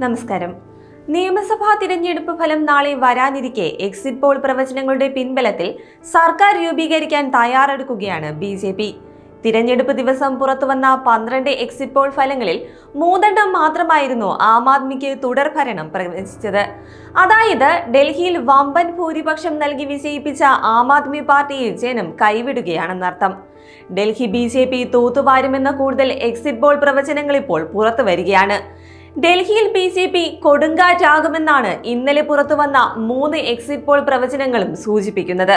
നമസ്കാരം. നിയമസഭാ തിരഞ്ഞെടുപ്പ് ഫലം നാളെ വരാനിരിക്കെ എക്സിറ്റ് പോൾ പ്രവചനങ്ങളുടെ പിൻബലത്തിൽ സർക്കാർ രൂപീകരിക്കാൻ തയ്യാറെടുക്കുകയാണ് BJP. തിരഞ്ഞെടുപ്പ് ദിവസം പുറത്തുവന്ന 12 എക്സിറ്റ് പോൾ ഫലങ്ങളിൽ 3 മാത്രമായിരുന്നു ആം ആദ്മിക്ക് തുടർഭരണം പ്രവചിച്ചത്. അതായത് ഡൽഹിയിൽ വമ്പൻ ഭൂരിപക്ഷം നൽകി വിജയിപ്പിച്ച ആം ആദ്മി പാർട്ടിയെ ജനം കൈവിടുകയാണെന്നർത്ഥം. ഡൽഹി BJP തൂത്തുവാരുമെന്ന കൂടുതൽ എക്സിറ്റ് പോൾ പ്രവചനങ്ങൾ ഇപ്പോൾ പുറത്തു വരികയാണ്. ഡൽഹിയിൽ BJP കൊടുങ്കാറ്റാകുമെന്നാണ് ഇന്നലെ പുറത്തുവന്ന 3 എക്സിറ്റ് പോൾ പ്രവചനങ്ങളും സൂചിപ്പിക്കുന്നത്.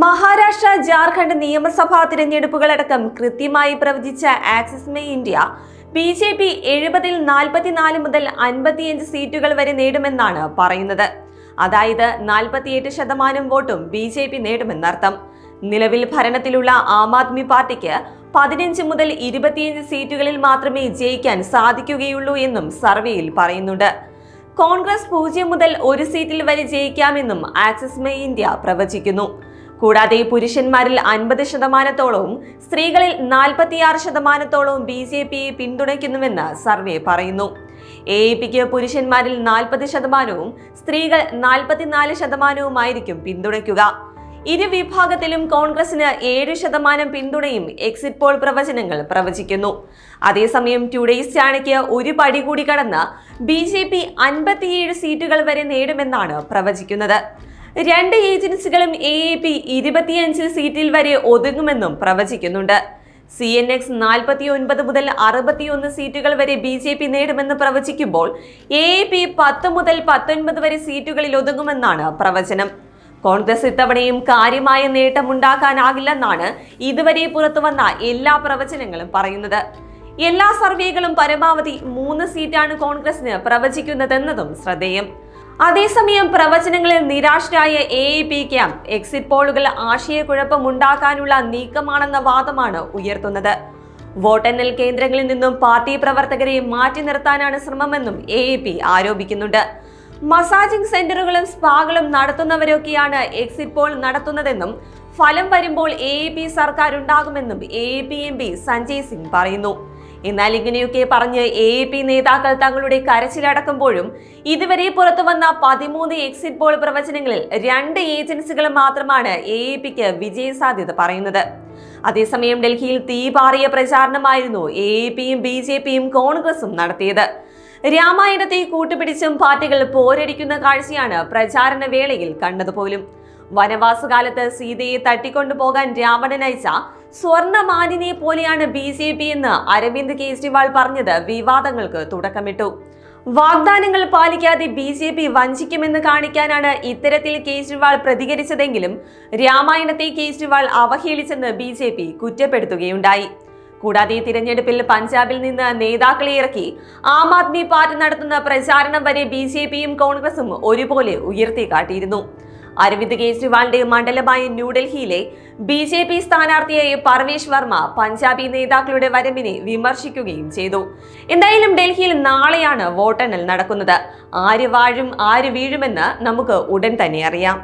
മഹാരാഷ്ട്ര, ജാർഖണ്ഡ് നിയമസഭാ തിരഞ്ഞെടുപ്പുകളടക്കം കൃത്യമായി പ്രവചിച്ച ആക്സിസ് മേ ഇന്ത്യ BJP 70-ൽ 44 മുതൽ 55 സീറ്റുകൾ വരെ നേടുമെന്നാണ് പറയുന്നത്. അതായത് 48% വോട്ടും BJP നേടുമെന്നർത്ഥം. നിലവിൽ ഭരണത്തിലുള്ള ആം ആദ്മി പാർട്ടിക്ക് 15 മുതൽ 25 സീറ്റുകളിൽ മാത്രമേ ജയിക്കാൻ സാധിക്കുകയുള്ളൂ എന്നും സർവേയിൽ പറയുന്നുണ്ട്. കോൺഗ്രസ് 0 മുതൽ 1 സീറ്റിൽ വരെ ജയിക്കാമെന്നും ആക്സിസ് മേ ഇന്ത്യ പ്രവചിക്കുന്നു. കൂടാതെ പുരുഷന്മാരിൽ 50%-ഓളവും സ്ത്രീകളിൽ 46%-ഓളവും BJPയെ പിന്തുണയ്ക്കുന്നുവെന്ന് സർവേ പറയുന്നു. AAPക്ക് പുരുഷന്മാരിൽ 40%-വും സ്ത്രീകൾ 44%-വുമായിരിക്കും പിന്തുണയ്ക്കുക. ഇരു വിഭാഗത്തിലും കോൺഗ്രസിന് 7% പിന്തുണയും എക്സിറ്റ് പോൾ പ്രവചനങ്ങൾ പ്രവചിക്കുന്നു. അതേസമയം ടുഡേയ്സ് ചാണക്യ ഒരു പടി കൂടി കടന്ന് BJP 57 സീറ്റുകൾ വരെ നേടുമെന്നാണ് പ്രവചിക്കുന്നത്. 2 ഏജൻസികളും AAP 25 സീറ്റിൽ വരെ ഒതുങ്ങുമെന്നും പ്രവചിക്കുന്നുണ്ട്. CNX 49 മുതൽ 61 സീറ്റുകൾ വരെ BJP നേടുമെന്ന് പ്രവചിക്കുമ്പോൾ AAP 10 മുതൽ 19 വരെ സീറ്റുകളിൽ ഒതുങ്ങുമെന്നാണ് പ്രവചനം. കോൺഗ്രസ് ഇത്തവണയും കാര്യമായ നേട്ടമുണ്ടാക്കാനാകില്ലെന്നാണ് ഇതുവരെ പുറത്തുവന്ന എല്ലാ പ്രവചനങ്ങളും പറയുന്നത്. എല്ലാ സർവേകളും പരമാവധി 3 സീറ്റാണ് കോൺഗ്രസിന് പ്രവചിക്കുന്നതെന്നതും ശ്രദ്ധേയം. അതേസമയം പ്രവചനങ്ങളിൽ നിരാശരായ AAP ക്യാമ്പ് എക്സിറ്റ് പോളുകൾ ആശയക്കുഴപ്പമുണ്ടാക്കാനുള്ള നീക്കമാണെന്ന വാദമാണ് ഉയർത്തുന്നത്. വോട്ടെണ്ണൽ കേന്ദ്രങ്ങളിൽ നിന്നും പാർട്ടി പ്രവർത്തകരെ മാറ്റി നിർത്താനാണ് ശ്രമമെന്നും AAP ആരോപിക്കുന്നുണ്ട്. മസാജിംഗ് സെന്ററുകളും സ്പാകളും നടത്തുന്നവരൊക്കെയാണ് എക്സിറ്റ് പോൾ നടത്തുന്നതെന്നും ഫലം വരുമ്പോൾ AAP സർക്കാർ ഉണ്ടാകുമെന്നും AAP MP സഞ്ജയ് സിംഗ് പറയുന്നു. എന്നാൽ ഇങ്ങനെയൊക്കെ പറഞ്ഞ് AAP നേതാക്കൾ തങ്ങളുടെ കരച്ചിലടക്കുമ്പോഴും ഇതുവരെ പുറത്തുവന്ന 13 എക്സിറ്റ് പോൾ പ്രവചനങ്ങളിൽ 2 ഏജൻസികൾ മാത്രമാണ് AAPക്ക് വിജയസാധ്യത പറയുന്നത്. അതേസമയം ഡൽഹിയിൽ തീപാറിയ പ്രചാരണമായിരുന്നു AAPയും BJPയും കോൺഗ്രസും നടത്തിയത്. രാമായണത്തെ കൂട്ടുപിടിച്ചും പാർട്ടികൾ പോരടിക്കുന്ന കാഴ്ചയാണ് പ്രചാരണ വേളയിൽ കണ്ടതുപോലും. വനവാസകാലത്ത് സീതയെ തട്ടിക്കൊണ്ടുപോകാൻ രാവണൻ അയച്ച സ്വർണ്ണമാനിനെ പോലെയാണ് BJP എന്ന് അരവിന്ദ് കെജ്രിവാൾ പറഞ്ഞത് വിവാദങ്ങൾക്ക് തുടക്കമിട്ടു. വാഗ്ദാനങ്ങൾ പാലിക്കാതെ BJP വഞ്ചിക്കുമെന്ന് കാണിക്കാനാണ് ഇത്തരത്തിൽ കെജ്രിവാൾ പ്രതികരിച്ചതെങ്കിലും രാമായണത്തെ കെജ്രിവാൾ അവഹേളിച്ചെന്ന് BJP കുറ്റപ്പെടുത്തുകയുണ്ടായി. കൂടാതെ തിരഞ്ഞെടുപ്പിൽ പഞ്ചാബിൽ നിന്ന് നേതാക്കളെ ഇറക്കി ആം ആദ്മി പാർട്ടി നടത്തുന്ന പ്രചാരണം വരെ BJPയും കോൺഗ്രസും ഒരുപോലെ ഉയർത്തിക്കാട്ടിയിരുന്നു. അരവിന്ദ് കെജ്രിവാളിന്റെ മണ്ഡലമായ ന്യൂഡൽഹിയിലെ BJP സ്ഥാനാർത്ഥിയായ പർവേഷ് വർമ്മ പഞ്ചാബി നേതാക്കളുടെ വരവിനെ വിമർശിക്കുകയും ചെയ്തു. എന്തായാലും ഡൽഹിയിൽ നാളെയാണ് വോട്ടെണ്ണൽ നടക്കുന്നത്. ആര് വാഴും ആര് വീഴുമെന്ന് നമുക്ക് ഉടൻ തന്നെ അറിയാം.